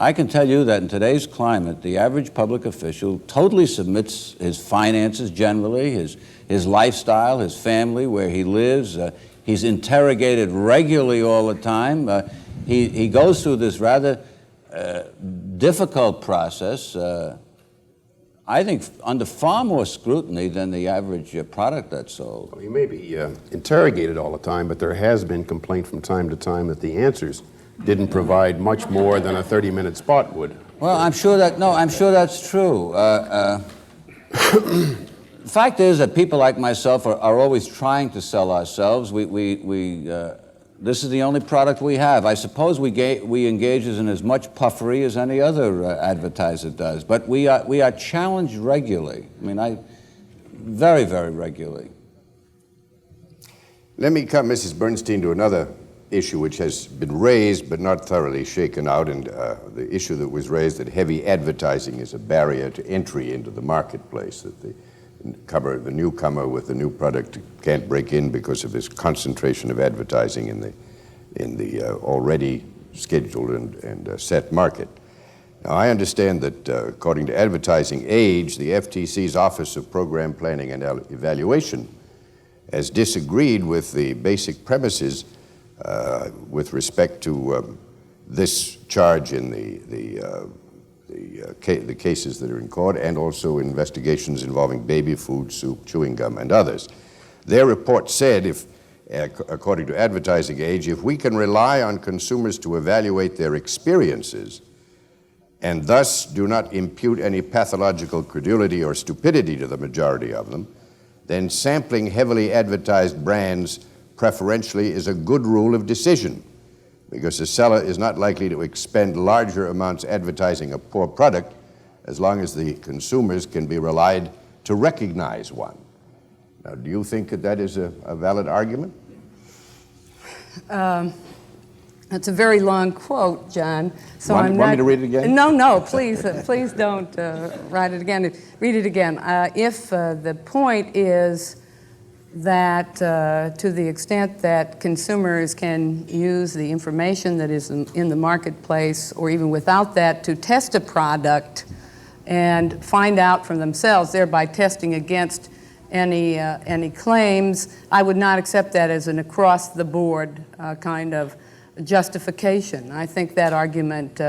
I can tell you that in today's climate, the average public official totally submits his finances generally, his lifestyle, his family, where he lives. He's interrogated regularly all the time. He goes through this rather difficult process, I think, under far more scrutiny than the average product that's sold. Well, he may be interrogated all the time, but there has been complaint from time to time that the answers didn't provide much more than a 30-minute spot would. Well, I'm sure that's true. The fact is that people like myself are always trying to sell ourselves. This is the only product we have. I suppose we engage in as much puffery as any other advertiser does, but we are challenged regularly. I mean, very, very regularly. Let me come, Mrs. Bernstein, to another issue which has been raised but not thoroughly shaken out, and the issue that was raised that heavy advertising is a barrier to entry into the marketplace, that the newcomer with the new product can't break in because of this concentration of advertising in the already scheduled and set market. Now, I understand that according to Advertising Age, the FTC's Office of Program Planning and Evaluation has disagreed with the basic premises with respect to this charge in the cases that are in court, and also investigations involving baby food, soup, chewing gum, and others. Their report said, according to Advertising Age, if we can rely on consumers to evaluate their experiences and thus do not impute any pathological credulity or stupidity to the majority of them, then sampling heavily advertised brands preferentially is a good rule of decision, because the seller is not likely to expend larger amounts advertising a poor product as long as the consumers can be relied to recognize one. Now, do you think that is a valid argument? That's a very long quote, John. So Want me to read it again? No, please don't write it again. Read it again. If the point is that to the extent that consumers can use the information that is in the marketplace, or even without that, to test a product and find out for themselves, thereby testing against any claims, I would not accept that as an across-the-board kind of justification. I think that argument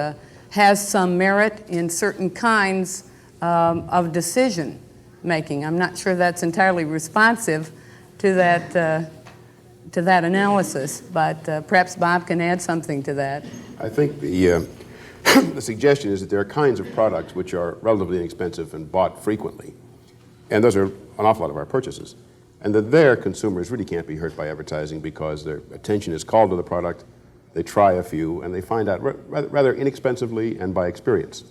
has some merit in certain kinds of decision making. I'm not sure that's entirely responsive to that analysis, but perhaps Bob can add something to that. I think the suggestion is that there are kinds of products which are relatively inexpensive and bought frequently, and those are an awful lot of our purchases, and that there consumers really can't be hurt by advertising because their attention is called to the product, they try a few, and they find out rather inexpensively and by experience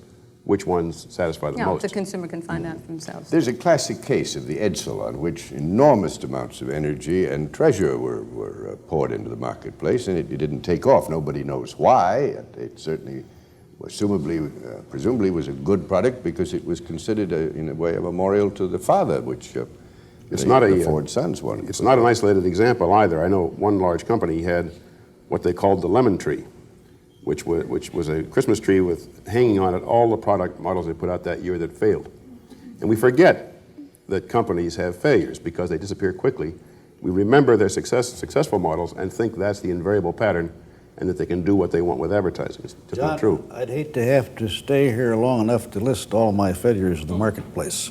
which ones satisfy the most. The consumer can find out for themselves. There's a classic case of the Edsel on which enormous amounts of energy and treasure were poured into the marketplace, and it didn't take off. Nobody knows why. It certainly, presumably was a good product because it was considered, in a way, a memorial to the father, which the Ford sons wanted. It's not an isolated example either. I know one large company had what they called the lemon tree, which was a Christmas tree with hanging on it all the product models they put out that year that failed. And we forget that companies have failures because they disappear quickly. We remember their successful models and think that's the invariable pattern and that they can do what they want with advertising. It's just not true. I'd hate to have to stay here long enough to list all my failures in the marketplace.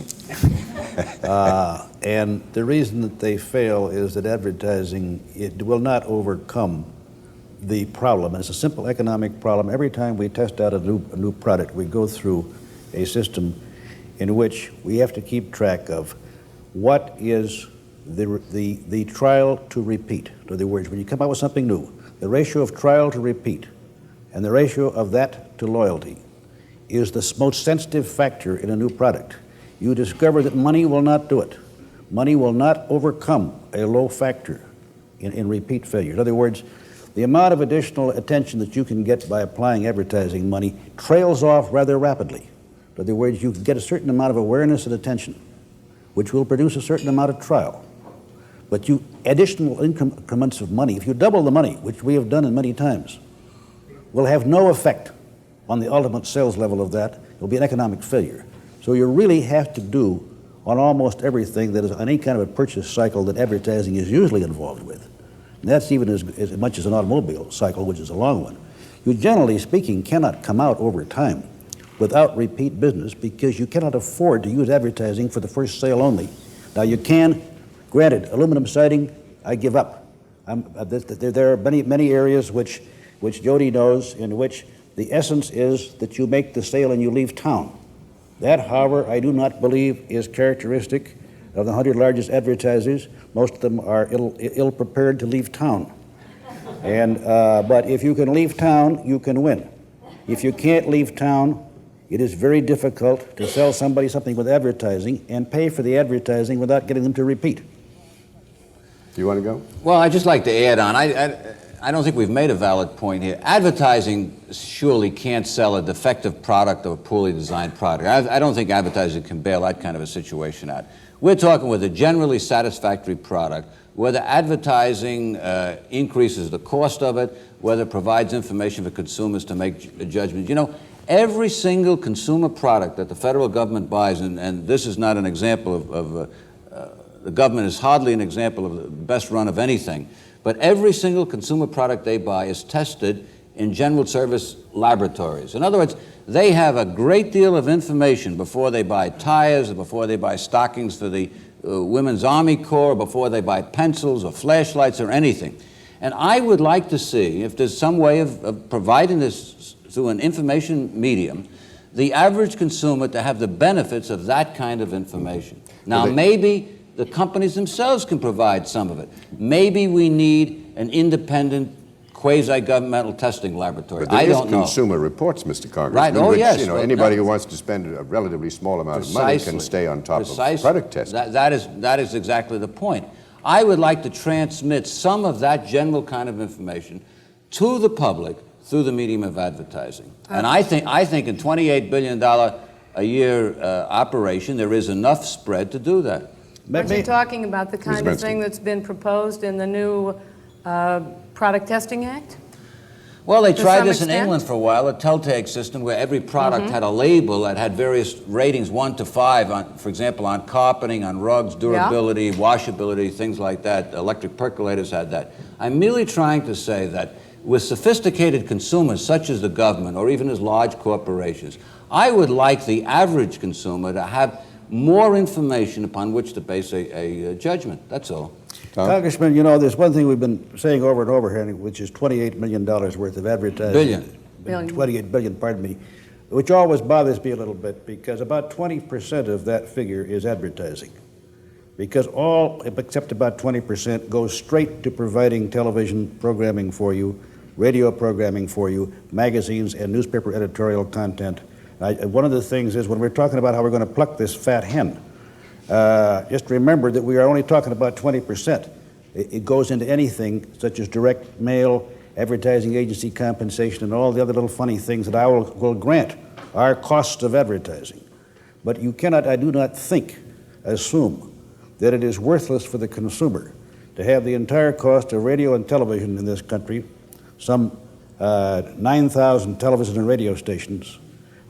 And the reason that they fail is that advertising, it will not overcome the problem. It's a simple economic problem. Every time we test out a new product, we go through a system in which we have to keep track of what is the trial to repeat. In other words, when you come out with something new, the ratio of trial to repeat and the ratio of that to loyalty is the most sensitive factor in a new product. You discover that money will not do it. Money will not overcome a low factor in repeat failure. In other words, the amount of additional attention that you can get by applying advertising money trails off rather rapidly. In other words, you can get a certain amount of awareness and attention, which will produce a certain amount of trial. But additional increments of money, if you double the money, which we have done in many times, will have no effect on the ultimate sales level of that. It will be an economic failure. So you really have to do on almost everything that is on any kind of a purchase cycle that advertising is usually involved with. And that's even as much as an automobile cycle, which is a long one. You, generally speaking, cannot come out over time without repeat business because you cannot afford to use advertising for the first sale only. Now you can, granted, aluminum siding, I give up. There are many areas which Jody knows in which the essence is that you make the sale and you leave town. That, however, I do not believe is characteristic of the 100 largest advertisers. Most of them are ill-prepared to leave town. But if you can leave town, you can win. If you can't leave town, it is very difficult to sell somebody something with advertising and pay for the advertising without getting them to repeat. Do you want to go? Well, I'd just like to add on. I don't think we've made a valid point here. Advertising surely can't sell a defective product or a poorly designed product. I don't think advertising can bail that kind of a situation out. We're talking with a generally satisfactory product, whether advertising increases the cost of it, whether it provides information for consumers to make judgments. You know, every single consumer product that the federal government buys, and this is not an example of the government is hardly an example of the best run of anything, but every single consumer product they buy is tested in general service laboratories. In other words, they have a great deal of information before they buy tires, or before they buy stockings for the Women's Army Corps, before they buy pencils or flashlights or anything. And I would like to see if there's some way of providing this through an information medium, the average consumer to have the benefits of that kind of information. Now, maybe the companies themselves can provide some of it. Maybe we need an independent quasi-governmental testing laboratory. But I don't know. Consumer reports, Mr. Congressman. Right. Oh, which, yes. You know, Well, anybody who wants to spend a relatively small amount of money can stay on top of product testing. That is exactly the point. I would like to transmit some of that general kind of information to the public through the medium of advertising. And I think in $28 billion a year operation, there is enough spread to do that. Aren't you talking about the kind of thing that's been proposed in the new Product Testing Act? Well, they tried this in England for a while, a telltag system where every product had a label that had various ratings, 1 to 5, on, for example, on carpeting, on rugs, durability, washability, things like that. Electric percolators had that. I'm merely trying to say that with sophisticated consumers, such as the government or even as large corporations, I would like the average consumer to have more information upon which to base a judgment. That's all. Congressman, you know, there's one thing we've been saying over and over here, which is $28 million worth of advertising. Billion. 28 billion, pardon me, which always bothers me a little bit because about 20% of that figure is advertising. Because all except about 20% goes straight to providing television programming for you, radio programming for you, magazines and newspaper editorial content. One of the things is when we're talking about how we're going to pluck this fat hen, just remember that we are only talking about 20%. It goes into anything such as direct mail, advertising agency compensation, and all the other little funny things that I will grant are costs of advertising. But you cannot, I do not think, assume that it is worthless for the consumer to have the entire cost of radio and television in this country, some 9,000 television and radio stations,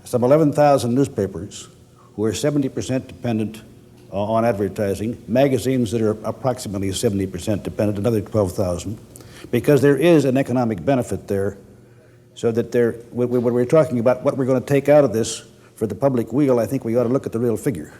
some 11,000 newspapers who are 70% dependent on advertising, magazines that are approximately 70% dependent, another 12,000, because there is an economic benefit there, so that when we're talking about what we're going to take out of this for the public weal, I think we ought to look at the real figure.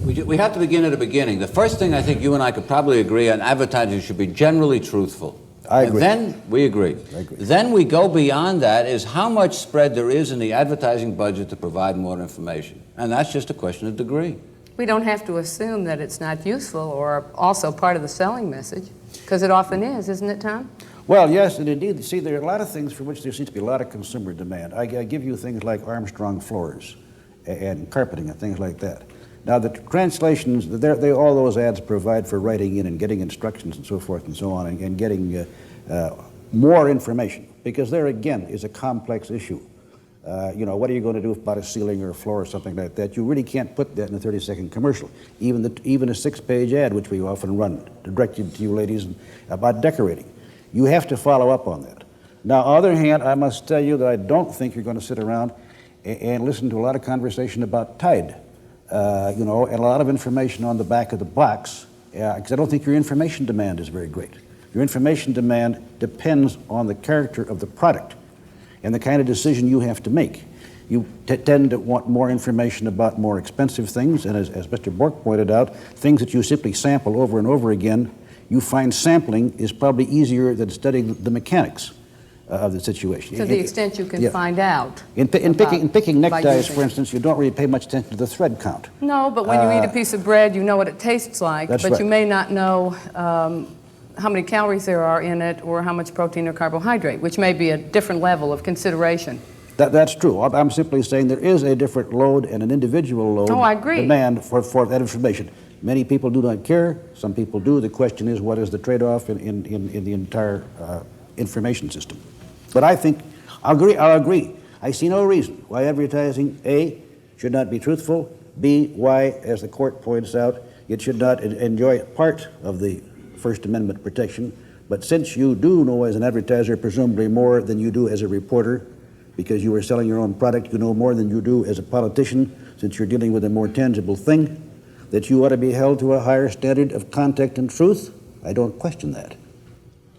We have to begin at the beginning. The first thing I think you and I could probably agree on, advertising should be generally truthful. I agree. And then we agree. I agree. Then we go beyond that is how much spread there is in the advertising budget to provide more information. And that's just a question of degree. We don't have to assume that it's not useful or also part of the selling message, because it often is, isn't it, Tom? Well, yes, and indeed, see, there are a lot of things for which there seems to be a lot of consumer demand. I give you things like Armstrong floors and carpeting and things like that. Now, the translations, all those ads provide for writing in and getting instructions and so forth and so on, and getting more information, because there, again, is a complex issue. What are you going to do about a ceiling or a floor or something like that? You really can't put that in a 30-second commercial. Even a 6-page ad, which we often run, directed to you ladies about decorating. You have to follow up on that. Now, on the other hand, I must tell you that I don't think you're going to sit around and listen to a lot of conversation about Tide, and a lot of information on the back of the box, because I don't think your information demand is very great. Your information demand depends on the character of the product and the kind of decision you have to make. You tend to want more information about more expensive things, and as Mr. Bork pointed out, things that you simply sample over and over again, you find sampling is probably easier than studying the mechanics of the situation. To the extent you can find out. In picking neckties, for instance, you don't really pay much attention to the thread count. No, but when you eat a piece of bread, you know what it tastes like, That's but right. you may not know how many calories there are in it or how much protein or carbohydrate, which may be a different level of consideration. That's true. I'm simply saying there is a different load and an individual load I agree. demand for that information. Many people do not care. Some people do. The question is, what is the trade-off in the entire information system? But I think, I'll agree. I see no reason why advertising, A, should not be truthful, B, why, as the court points out, it should not enjoy part of the First Amendment protection. But since you do know as an advertiser presumably more than you do as a reporter, because you are selling your own product, you know more than you do as a politician, since you're dealing with a more tangible thing, that you ought to be held to a higher standard of contact and truth, I don't question that.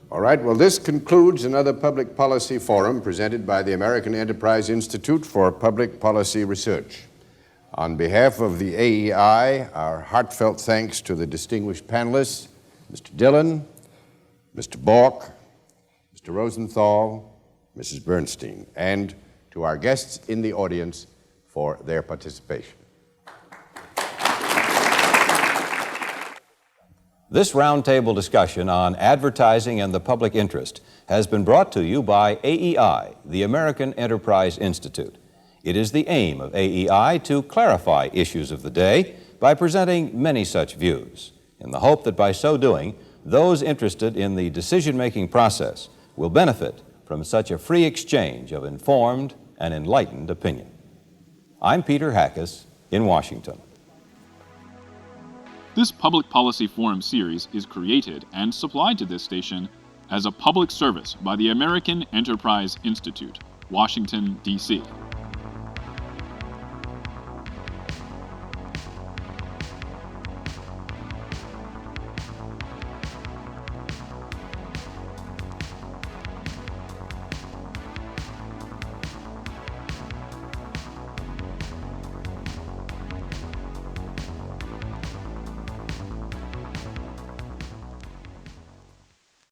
All right, well, this concludes another public policy forum presented by the American Enterprise Institute for Public Policy Research. On behalf of the AEI, our heartfelt thanks to the distinguished panelists, Mr. Dillon, Mr. Bork, Mr. Rosenthal, Mrs. Bernstein, and to our guests in the audience for their participation. This roundtable discussion on advertising and the public interest has been brought to you by AEI, the American Enterprise Institute. It is the aim of AEI to clarify issues of the day by presenting many such views, in the hope that by so doing, those interested in the decision-making process will benefit from such a free exchange of informed and enlightened opinion. I'm Peter Hackus in Washington. This Public Policy Forum series is created and supplied to this station as a public service by the American Enterprise Institute, Washington, D.C.